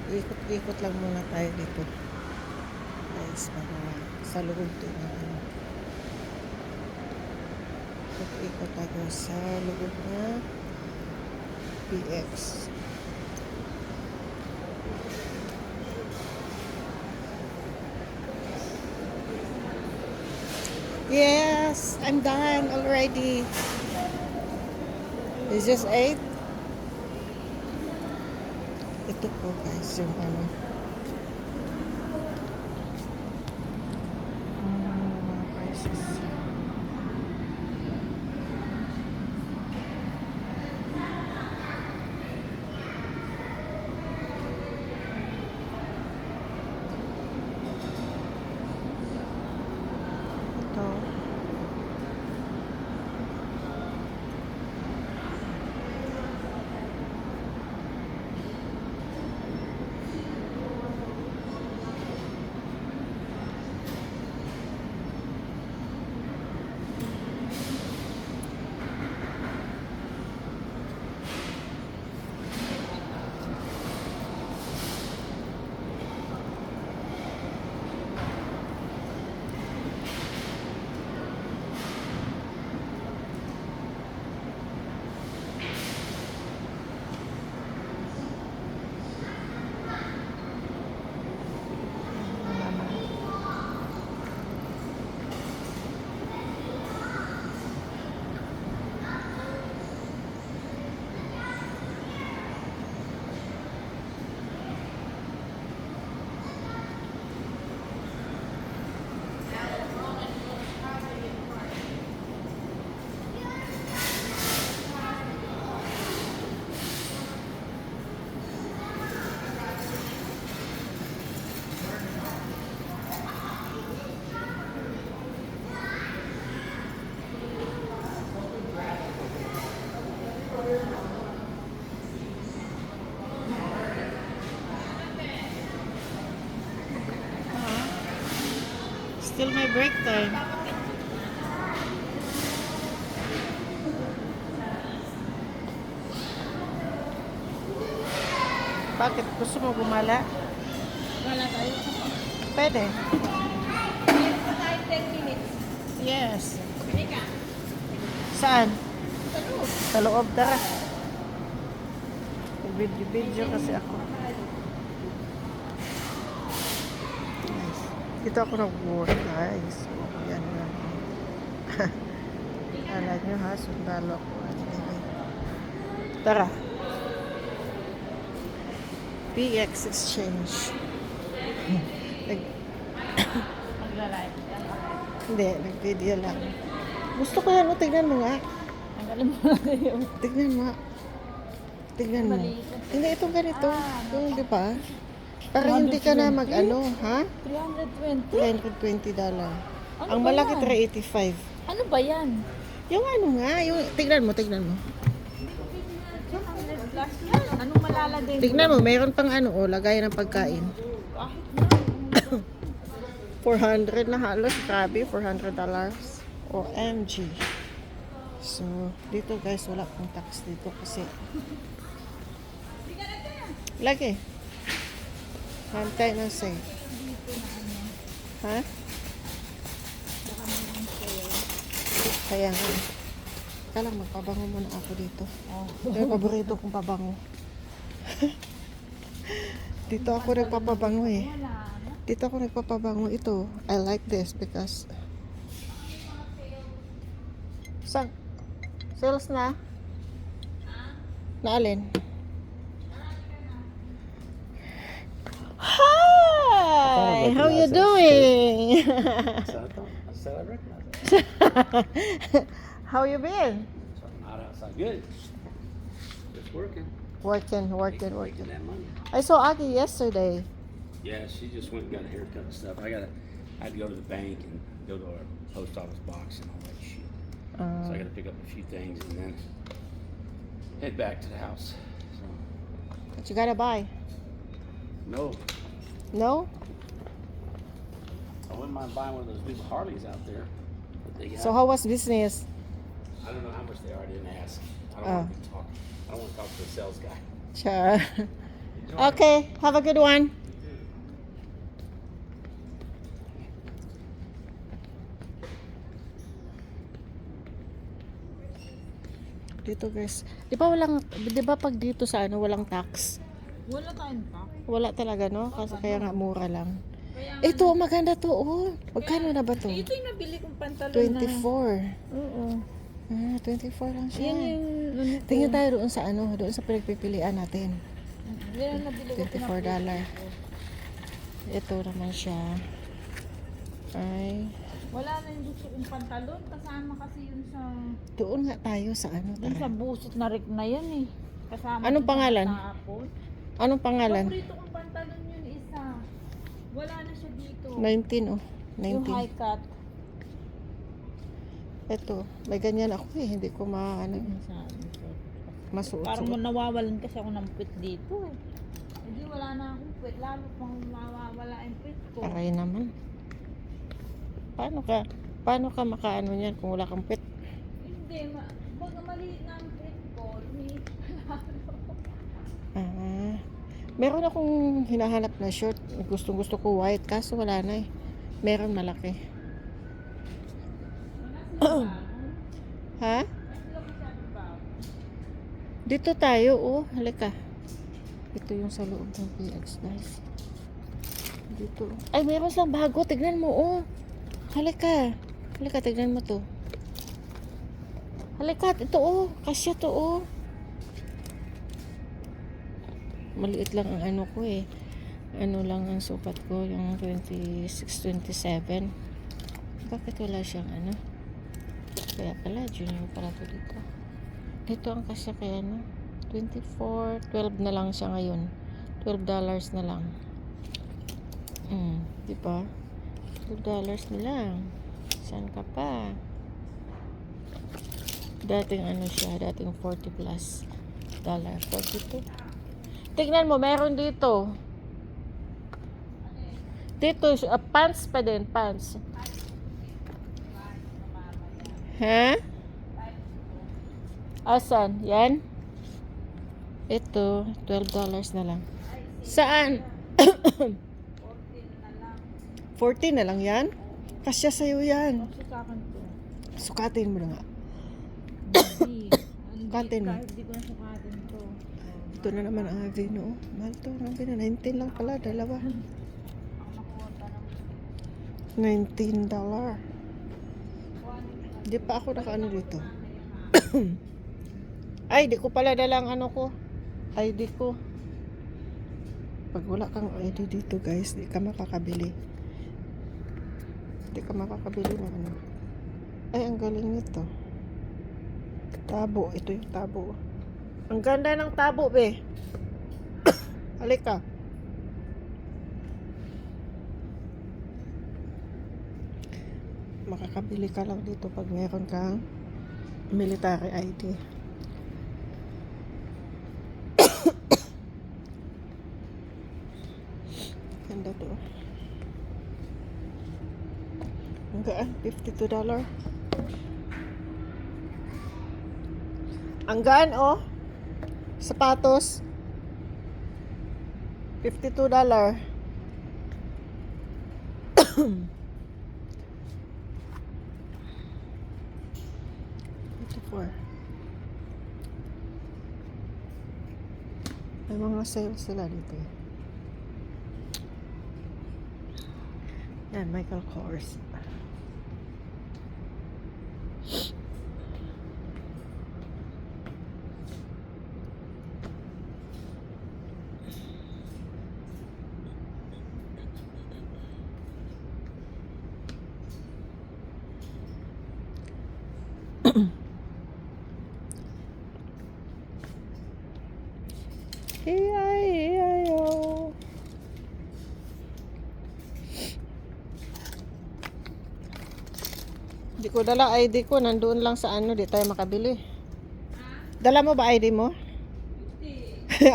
Ikot-ikot lang muna tayo dito. Guys, para sa loob din. Ikot-ikot ako sa loob na PX. Yes, I'm done already. It's just 8. Ito po guys, yung ano. Mga prices. Ito. Still my break time. Bakit? Gusto mo gumala? Wala tayo. Pwede. Meron pa tayo 10 minutes. Yes. Pwede ka. Saan? Sa loob. Sa loob, tara. Video kasi ako. Nice. Dito ako nag-work, guys. So, yan lang. Kala nyo ha, sundalo ako. Tara. PX Exchange. Magla-live. Hindi, nag-video lang. Gusto ko yan, tignan mo nga. Tanggalin mo na kayo. Tignan mo. Tignan mo. Hindi, ito ganito. Yung, di ba? Para hindi ka na mag-ano, ha? 320? $320. Ano Ang ba malaki, yan? 385. Ano ba yan? Yung ano nga, yung, tignan mo. 300 plus yan. Anong malala din? Tignan mo, mayroon pang ano, oh, lagay ng pagkain. Kahit na. 400 na halos, grabe, $400. OMG. So, dito guys, wala pong tax dito kasi lagi. Hantay na say. Ha? Kaya nga. Kaya lang, magpabango muna ako dito. Yung paborito kong pabango. Dito ako nagpapabango eh. Dito ako nagpapabango ito. I like this because sales na? Naalin? Hi! How you doing? How you been? Not outside. Good. Just working. Working. Making that money. I saw Aki yesterday. Yeah, she just went and got a haircut and stuff. I had to go to the bank and go to our post office box and all that shit. So I got to pick up a few things and then head back to the house. So, What you gotta buy? no, No? I wouldn't mind buying one of those new Harleys out there. But they got, So how was business? I don't know how much they are. I didn't ask. I don't Oh. want to talk. I don't want to talk to the sales guy. Sure. Okay, have a good one. Dito guys, di ba pag dito sa ano walang tax? Wala tayong pa. Wala talaga no, kasi kaya nga mura lang. Kaya Ito, maganda to oh. Magkano na ba to? ito yung nabili kong pantalon 24. Oo. Ah, 24 lang siya. Yan yung ano ko. Tingnan tayo doon sa ano, doon sa pinagpipilian natin. Yan ang nabili ko. $24. Ito naman siya. Ay, Wala na yung gusto kong pantalon. Kasama kasi yun sa... doon nga tayo sa ano. Dun sa Tara. busit na rig na yan eh. Kasama Anong dun sa pangalan? tapon. Anong pangalan? Paborito kong pantalon yun isa. Wala na siya dito. 19 oh. Yung 19. high cut. Ito, may ganyan ako eh. Hindi ko Parang masuot-suot. nawawalan kasi ako ng puwet dito eh. Hindi wala na akong puwet. Lalo pang mawawala yung puwet ko. Aray naman. Paano ka makaano niyan kung wala kang pet? Hindi, baga maliit na ang puwet ko. Lumiit Ah, meron akong hinahanap na short. Gustong-gusto ko white kaso wala na eh. Meron malaki. Ha? Dito tayo, oh. Halika. Ito yung sa loob ng PX, guys. Dito. Ay, meron silang bago. Tignan mo, oh. Halika. Halika, tignan mo to. Halika, ito, oh. Kasya to, oh. Maliit lang ang ano ko, eh. Ano lang ang sukat ko, yung 26-27. Bakit wala siyang ano? Kaya pala, junior pala to dito. Ito ang kasya kaya no? 24, 12 na lang siya ngayon. $12 na lang. Diba? $12 na lang. Saan ka pa? Dating ano siya, dating 40 plus dollar. 42. Tignan mo, meron dito. Dito, pants pa din, pants. Ha? Asan? Yan? Ito, $12 na lang. Saan? 14 na lang yan? Kasya sa'yo yan. Kasi sa akin to. Sukatin mo na nga. Sukatin mo. Kahit di ko na sukatin to. Ito na naman ang Avino. Mahal to. Grabe na. 19 lang pala. Dalawa. $19. Di pa ako nakaano dito. Ay, di ko pala dalang ano ko. ID ko. Pag wala kang ID dito guys, di ka makakabili. Di ka makakabili ng ano. Ay, ang galing nito. Tabo. Ito yung tabo. Ang ganda ng tabo, be. Halika. Makakabili ka lang dito pag meron kang military ID. Ganda to. Ang gaan, $52. Ang gaan, oh. Sapatos. $52. May mga sales sila dito. Yan, Michael Kors. Iyayo. Di ko dala ID ko, nandoon lang sa ano, di tayo makabili. Dala mo ba ID mo?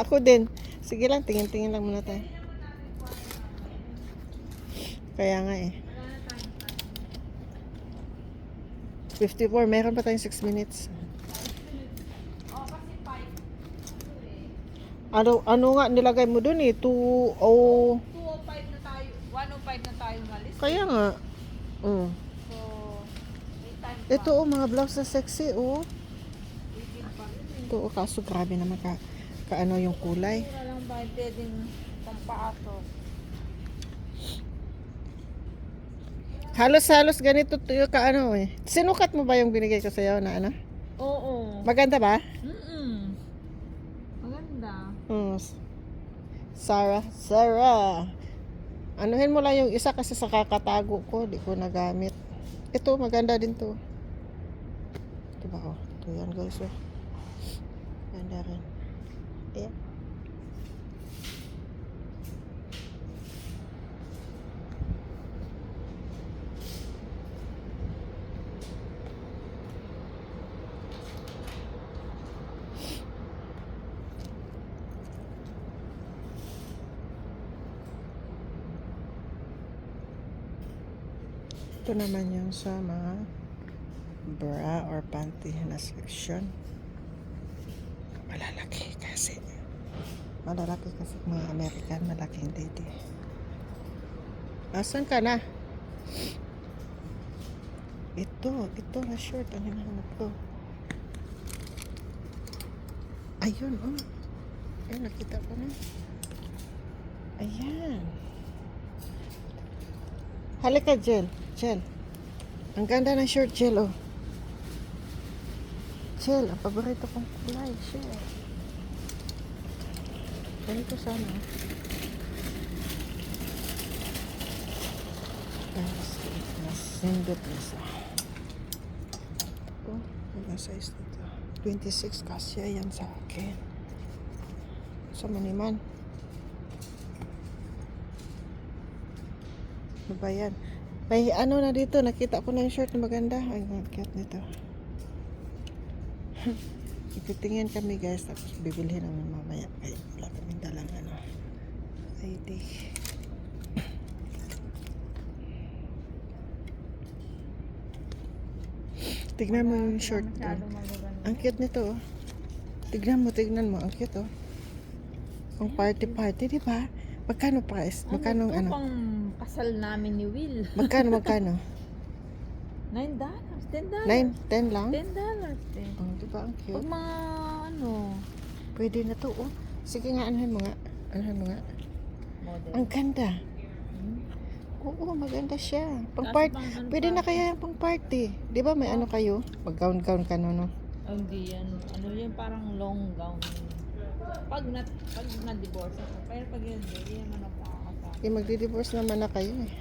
Ako din. Sige lang, tingin-tingin lang muna tayo. Kaya nga eh. 54, meron pa tayong 6 minutes. Ano nga nilagay mo dun eh? 205. 205 na tayo. 105 na tayo malis. Kaya nga. Oh. So, may time pa. Ito oh, mga blouse na sexy oh. 18 pa rin. Ito oh, kaso grabe naman kaano yung kulay. Mura lang ba pwedeng pampaaso? Halos ganito yung kaano eh. Sinukat mo ba yung binigay ko sa'yo na ano? Oo. Maganda ba? Maganda. Sarah. Anuhin mo lang yung isa kasi sa kakatago ko, di ko nagamit. Ito, maganda din to. Diba oh? Ito yan guys oh. Ganda rin. Ayan. Ito naman yung sa mga bra or panty na section. Malalaki kasi mga American malaking dede. Asan ka na? Ito na short ang hinahanap ko. Ayun oh. Ayun, nakita ko na. Ayan. Halika, Jel. Ang ganda ng short, Jel, oh. Jel, ang paborito kong kulay, shell. Ganito sana. Nasindot na sa. Oh, ang size nito. 26 kasi yan sa akin. Sa maniman. Ano ba yan? May ano na dito, nakita ko na yung shirt na maganda. Ay, ang cute nito. Ititingin kami guys, tapos bibilhin namin mamaya. Kaya wala kaming dalang ano. ID. Tignan mo yung short. Masyado magaganda. Ang cute nito oh. Tignan mo, ang cute oh. Ang party, di ba? Magkano price? Magkano Ito ano? pang kasal namin ni Will. Magkano? $9. $10. 10 lang? $10 eh. Oh, di ba ang Pag cute? mga ano, Pwede na to oh. Sige nga, anuhin mo nga. model. Ang ganda. Hmm? Oo, maganda siya. Pang Kaso part, pang ano pwede pa? na kaya yung pang party. Di ba may ano kayo? Mag-gown ka no? Oh, hindi yan. Ano yan, parang long gown. Pag na-divorce ako. Pero pag yun, hindi naman ako makakasama. Magdi-divorce naman na kayo eh.